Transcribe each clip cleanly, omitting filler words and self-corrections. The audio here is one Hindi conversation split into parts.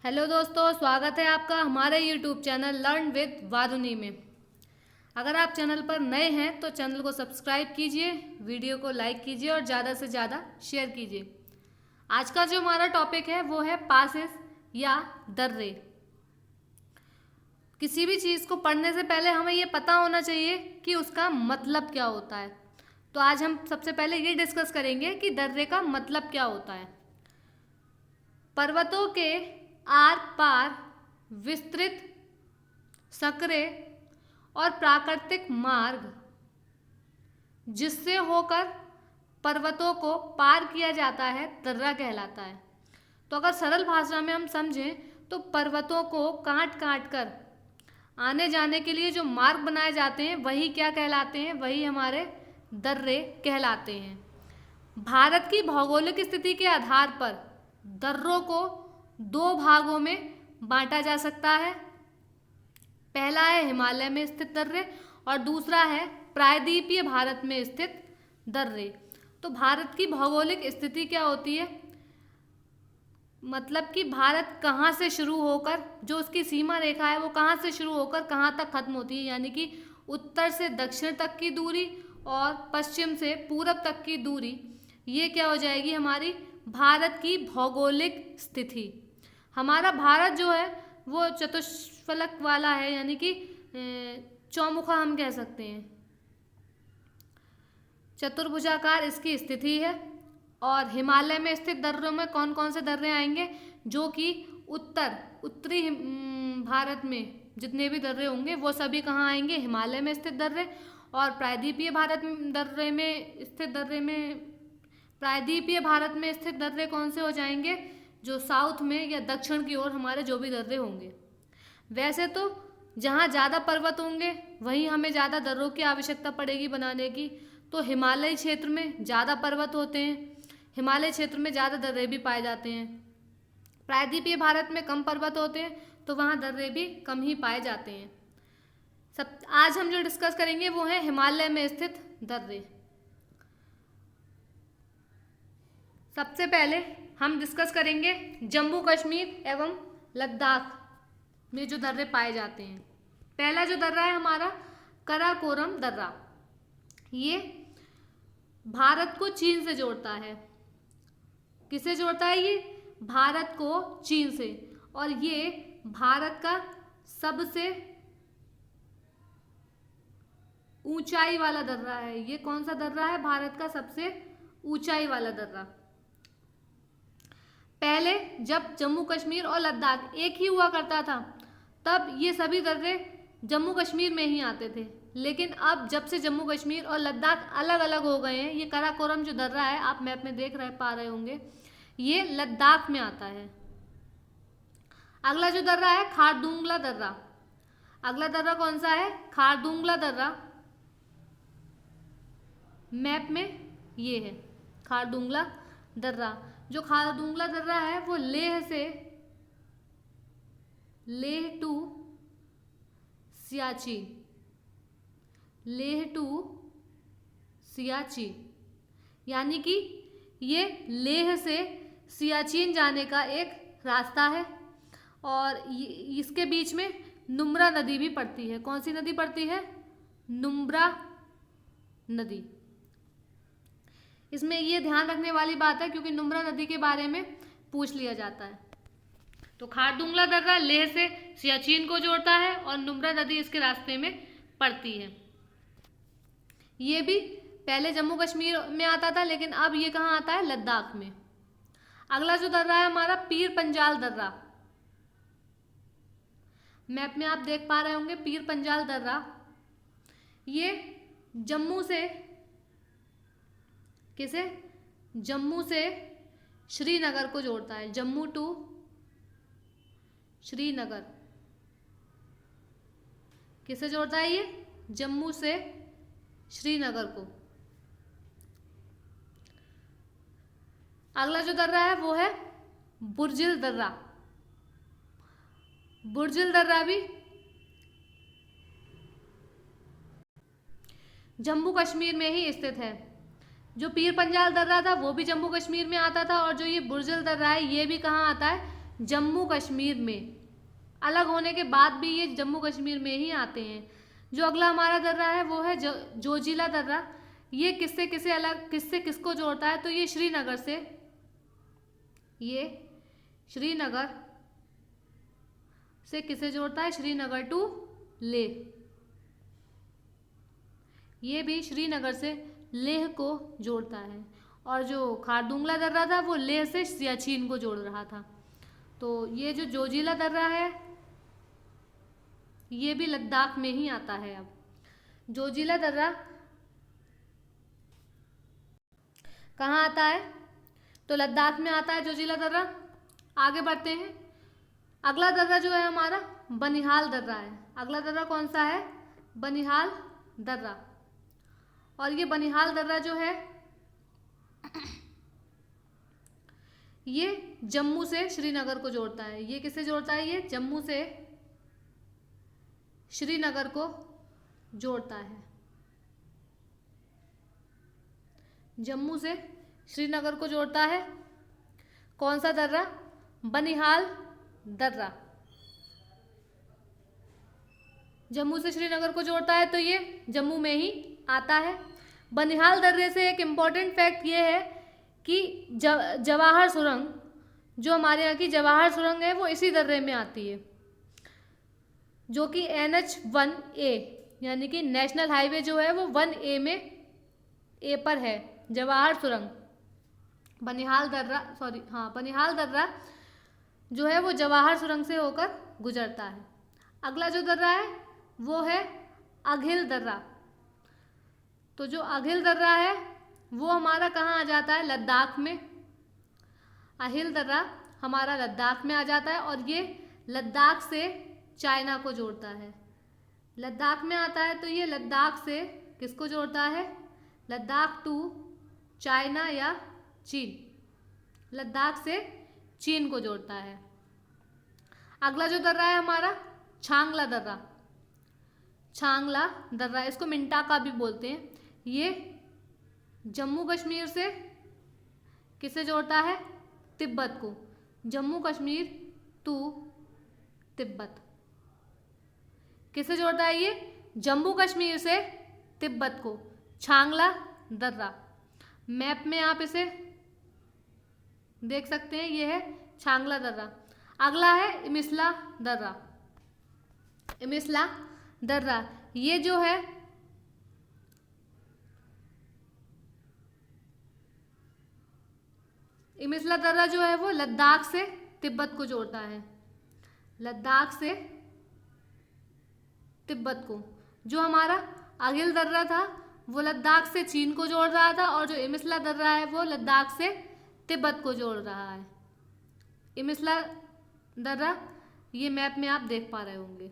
हेलो दोस्तों, स्वागत है आपका हमारे यूट्यूब चैनल लर्न विद वारुनी में। अगर आप चैनल पर नए हैं तो चैनल को सब्सक्राइब कीजिए, वीडियो को लाइक कीजिए और ज़्यादा से ज़्यादा शेयर कीजिए। आज का जो हमारा टॉपिक है वो है पासेस या दर्रे। किसी भी चीज़ को पढ़ने से पहले हमें ये पता होना चाहिए कि उसका मतलब क्या होता है। तो आज हम सबसे पहले ये डिस्कस करेंगे कि दर्रे का मतलब क्या होता है। पर्वतों के आर पार विस्तृत संकरे और प्राकृतिक मार्ग जिससे होकर पर्वतों को पार किया जाता है दर्रा कहलाता है। तो अगर सरल भाषा में हम समझें तो पर्वतों को काट काट कर आने जाने के लिए जो मार्ग बनाए जाते हैं वही क्या कहलाते हैं, वही हमारे दर्रे कहलाते हैं। भारत की भौगोलिक स्थिति के आधार पर दर्रों को दो भागों में बांटा जा सकता है। पहला है हिमालय में स्थित दर्रे और दूसरा है प्रायद्वीपीय भारत में स्थित दर्रे। तो भारत की भौगोलिक स्थिति क्या होती है, मतलब कि भारत कहाँ से शुरू होकर, जो उसकी सीमा रेखा है वो कहाँ से शुरू होकर कहाँ तक खत्म होती है, यानी कि उत्तर से दक्षिण तक की दूरी और पश्चिम से पूरब तक की दूरी, ये क्या हो जाएगी हमारी भारत की भौगोलिक स्थिति। हमारा भारत जो है वो चतुष्फलक वाला है, यानी कि चौमुखा हम कह सकते हैं, चतुर्भुजाकार इसकी स्थिति है। और हिमालय में स्थित दर्रों में कौन कौन से दर्रे आएंगे, जो कि उत्तरी भारत में जितने भी दर्रे होंगे वो सभी कहाँ आएंगे, हिमालय में स्थित दर्रे। और प्रायद्वीपीय भारत में स्थित दर्रे कौन से हो जाएंगे, जो साउथ में या दक्षिण की ओर हमारे जो भी दर्रे होंगे। वैसे तो जहाँ ज़्यादा पर्वत होंगे वहीं हमें ज़्यादा दर्रों की आवश्यकता पड़ेगी बनाने की। तो हिमालयी क्षेत्र में ज़्यादा पर्वत होते हैं, हिमालय क्षेत्र में ज़्यादा दर्रे भी पाए जाते हैं। प्रायद्वीपीय भारत में कम पर्वत होते हैं तो वहाँ दर्रे भी कम ही पाए जाते हैं। आज हम जो डिस्कस करेंगे वो है हिमालय में स्थित दर्रे। सबसे पहले हम डिस्कस करेंगे जम्मू कश्मीर एवं लद्दाख में जो दर्रे पाए जाते हैं। पहला जो दर्रा है हमारा काराकोरम दर्रा, ये भारत को चीन से जोड़ता है। किसे जोड़ता है ये, भारत को चीन से। और ये भारत का सबसे ऊंचाई वाला दर्रा है। ये कौन सा दर्रा है, भारत का सबसे ऊंचाई वाला दर्रा। पहले जब जम्मू कश्मीर और लद्दाख एक ही हुआ करता था तब ये सभी दर्रे जम्मू कश्मीर में ही आते थे, लेकिन अब जब से जम्मू कश्मीर और लद्दाख अलग अलग हो गए हैं, ये काराकोरम जो दर्रा है आप मैप में देख पा रहे होंगे, ये लद्दाख में आता है। अगला जो दर्रा है खारदुंगला दर्रा। अगला दर्रा कौन सा है, खारदुंगला दर्रा। मैप में ये है खारदुंगला दर्रा। जो खारदुंगला दर्रा है वो लेह टू सियाचिन, यानी कि ये लेह से सियाचिन जाने का एक रास्ता है। और इसके बीच में नुब्रा नदी भी पड़ती है। कौन सी नदी पड़ती है, नुब्रा नदी। इसमें ये ध्यान रखने वाली बात है क्योंकि नुब्रा नदी के बारे में पूछ लिया जाता है। तो खारदुंगला दर्रा लेह से सियाचिन को जोड़ता है और नुब्रा नदी इसके रास्ते में पड़ती है। ये भी पहले जम्मू कश्मीर में आता था, लेकिन अब ये कहाँ आता है, लद्दाख में। अगला जो दर्रा है हमारा पीर पंजाल दर्रा। मैप में आप देख पा रहे होंगे पीर पंजाल दर्रा। ये जम्मू से श्रीनगर को जोड़ता है, जम्मू टू श्रीनगर। किसे जोड़ता है ये, जम्मू से श्रीनगर को। अगला जो दर्रा है वो है बुर्जिल दर्रा। बुर्जिल दर्रा भी जम्मू कश्मीर में ही स्थित है। जो पीर पंजाल दर्रा था वो भी जम्मू कश्मीर में आता था, और जो ये बुर्जिल दर्रा है ये भी कहाँ आता है, जम्मू कश्मीर में, अलग होने के बाद भी ये जम्मू कश्मीर में ही आते हैं। जो अगला हमारा दर्रा है वो है जोजिला दर्रा। ये किससे किसे अलग, किससे किसको जोड़ता है, तो ये श्रीनगर से, ये श्रीनगर से किसे जोड़ता है, श्रीनगर टू लेह। ये भी श्रीनगर से लेह को जोड़ता है। और जो खारदुंगला दर्रा था वो लेह से सियाचिन को जोड़ रहा था। तो ये जो जोजिला दर्रा है ये भी लद्दाख में ही आता है। अब जोजिला दर्रा कहाँ आता है, तो लद्दाख में आता है जोजिला दर्रा। आगे बढ़ते हैं, अगला दर्रा जो है हमारा बनिहाल दर्रा है। अगला दर्रा कौन सा है, बनिहाल दर्रा। और ये बनिहाल दर्रा जो है ये जम्मू से श्रीनगर को जोड़ता है। ये किसे जोड़ता है, ये जम्मू से श्रीनगर को जोड़ता है। जम्मू से श्रीनगर को जोड़ता है कौन सा दर्रा, बनिहाल दर्रा। जम्मू से श्रीनगर को जोड़ता है तो ये जम्मू में ही आता है। बनिहाल दर्रे से एक इम्पॉर्टेंट फैक्ट ये है कि जवाहर सुरंग, जो हमारे यहाँ की जवाहर सुरंग है वो इसी दर्रे में आती है, जो कि NH1A यानी कि नेशनल हाईवे जो है वो 1A में ए पर है जवाहर सुरंग। बनिहाल दर्रा जो है वो जवाहर सुरंग से होकर गुजरता है। अगला जो दर्रा है वो है अघिल दर्रा। तो जो अघिल दर्रा है वो हमारा कहाँ आ जाता है, लद्दाख में। अहिल दर्रा हमारा लद्दाख में आ जाता है और ये लद्दाख से चाइना को जोड़ता है। लद्दाख में आता है तो ये लद्दाख से किसको जोड़ता है, लद्दाख टू चाइना या चीन, लद्दाख से चीन को जोड़ता है। अगला जो दर्रा है हमारा छांगला दर्रा। छांगला दर्रा, इसको मिंटा का भी बोलते हैं। ये जम्मू कश्मीर से किसे जोड़ता है, तिब्बत को। जम्मू कश्मीर टू तिब्बत किसे जोड़ता है, ये जम्मू कश्मीर से तिब्बत को। छांगला दर्रा, मैप में आप इसे देख सकते हैं, ये है छांगला दर्रा। अगला है इमिसला दर्रा। इमिसला दर्रा ये जो है इमिसला दर्रा जो है वो लद्दाख से तिब्बत को जोड़ता है, लद्दाख से तिब्बत को। जो हमारा अघिल दर्रा था वो लद्दाख से चीन को जोड़ रहा था और जो इमिसला दर्रा है वो लद्दाख से तिब्बत को जोड़ रहा है। इमिसला दर्रा ये मैप में आप देख पा रहे होंगे।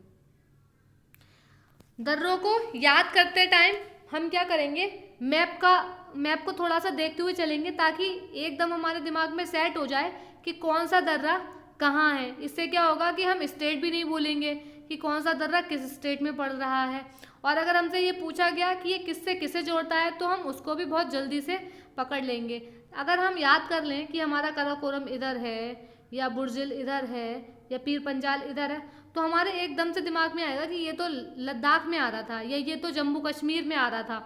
दर्रों को याद करते टाइम हम क्या करेंगे, मैप को थोड़ा सा देखते हुए चलेंगे ताकि एकदम हमारे दिमाग में सेट हो जाए कि कौन सा दर्रा कहाँ है। इससे क्या होगा कि हम स्टेट भी नहीं भूलेंगे कि कौन सा दर्रा किस स्टेट में पड़ रहा है। और अगर हमसे ये पूछा गया कि ये किससे किसे जोड़ता है तो हम उसको भी बहुत जल्दी से पकड़ लेंगे। अगर हम याद कर लें कि हमारा काराकोरम इधर है या बुर्जिल इधर है या पीर पंजाल इधर है तो हमारे एकदम से दिमाग में आएगा कि ये तो लद्दाख में आ रहा था या ये तो जम्मू कश्मीर में आ रहा था।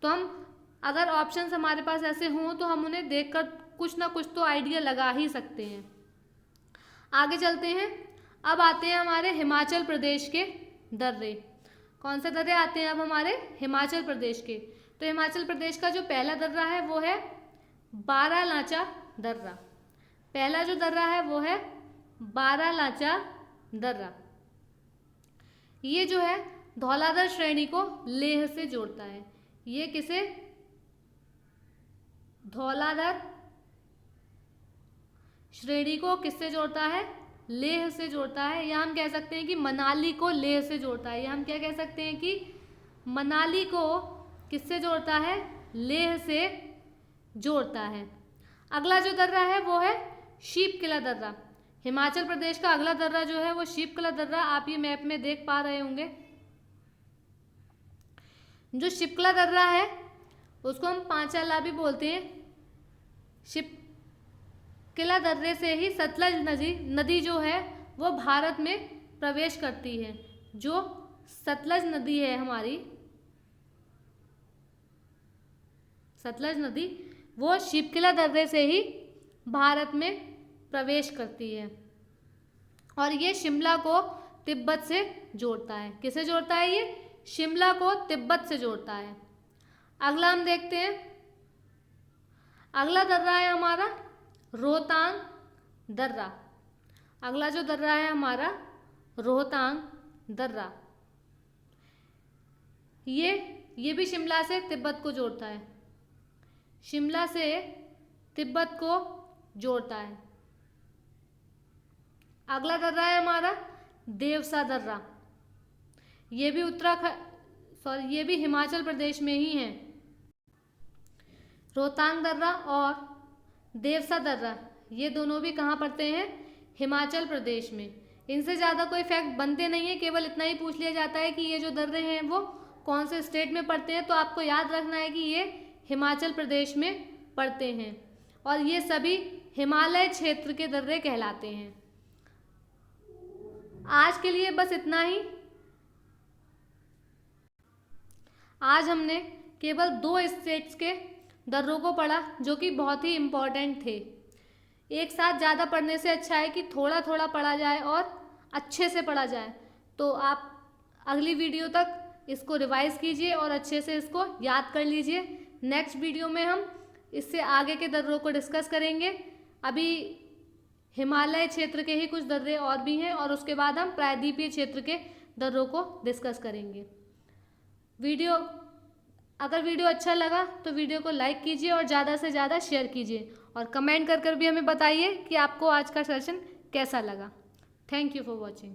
तो हम अगर ऑप्शंस हमारे पास ऐसे हों तो हम उन्हें देखकर कुछ ना कुछ तो आइडिया लगा ही सकते हैं। आगे चलते हैं, अब आते हैं हमारे हिमाचल प्रदेश के दर्रे। कौन से दर्रे आते हैं अब हमारे हिमाचल प्रदेश के, तो हिमाचल प्रदेश का जो पहला दर्रा है वो है बारालाचा दर्रा। पहला जो दर्रा है वो है बारालाचा दर्रा। ये जो है धौलाधर श्रेणी को लेह से जोड़ता है। ये किसे, धौलाधर श्रेणी को किससे जोड़ता है, लेह से जोड़ता है। या हम कह सकते हैं कि मनाली को लेह से जोड़ता है। या हम क्या कह सकते हैं कि मनाली को किससे जोड़ता है, लेह से जोड़ता है। अगला जो दर्रा है वो है शीप-किला दर्रा। हिमाचल प्रदेश का अगला दर्रा जो है वो शीप-किला दर्रा, आप ये मैप में देख पा रहे होंगे। जो शीप-किला दर्रा है उसको हम पांचाला भी बोलते हैं। किला दर्रे से ही सतलज नदी जो है वो भारत में प्रवेश करती है। जो सतलज नदी है हमारी, सतलज नदी, वो शिवकिला दर्रे से ही भारत में प्रवेश करती है और ये शिमला को तिब्बत से जोड़ता है। किसे जोड़ता है? ये शिमला को तिब्बत से जोड़ता है। अगला हम देखते हैं, अगला दर्रा है हमारा रोहतांग दर्रा। अगला जो दर्रा है हमारा रोहतांग दर्रा, ये भी शिमला से तिब्बत को जोड़ता है, शिमला से तिब्बत को जोड़ता है। अगला दर्रा है हमारा देवसा दर्रा। ये भी ये भी हिमाचल प्रदेश में ही है। रोहतांग दर्रा और देवसा दर्रा ये दोनों भी कहाँ पड़ते हैं? हिमाचल प्रदेश में। इनसे ज़्यादा कोई फैक्ट बनते नहीं है, केवल इतना ही पूछ लिया जाता है कि ये जो दर्रे हैं वो कौन से स्टेट में पड़ते हैं। तो आपको याद रखना है कि ये हिमाचल प्रदेश में पड़ते हैं और ये सभी हिमालय क्षेत्र के दर्रे कहलाते हैं। आज के लिए बस इतना ही। आज हमने केवल 2 स्टेट्स के दर्रों को पढ़ा जो कि बहुत ही इम्पोर्टेंट थे। एक साथ ज़्यादा पढ़ने से अच्छा है कि थोड़ा थोड़ा पढ़ा जाए और अच्छे से पढ़ा जाए। तो आप अगली वीडियो तक इसको रिवाइज कीजिए और अच्छे से इसको याद कर लीजिए। नेक्स्ट वीडियो में हम इससे आगे के दर्रों को डिस्कस करेंगे। अभी हिमालय क्षेत्र के ही कुछ दर्रे और भी हैं और उसके बाद हम प्रायद्वीपीय क्षेत्र के दर्रों को डिस्कस करेंगे। अगर वीडियो अच्छा लगा तो वीडियो को लाइक कीजिए और ज़्यादा से ज़्यादा शेयर कीजिए और कमेंट कर भी हमें बताइए कि आपको आज का सेशन कैसा लगा। Thank you for watching.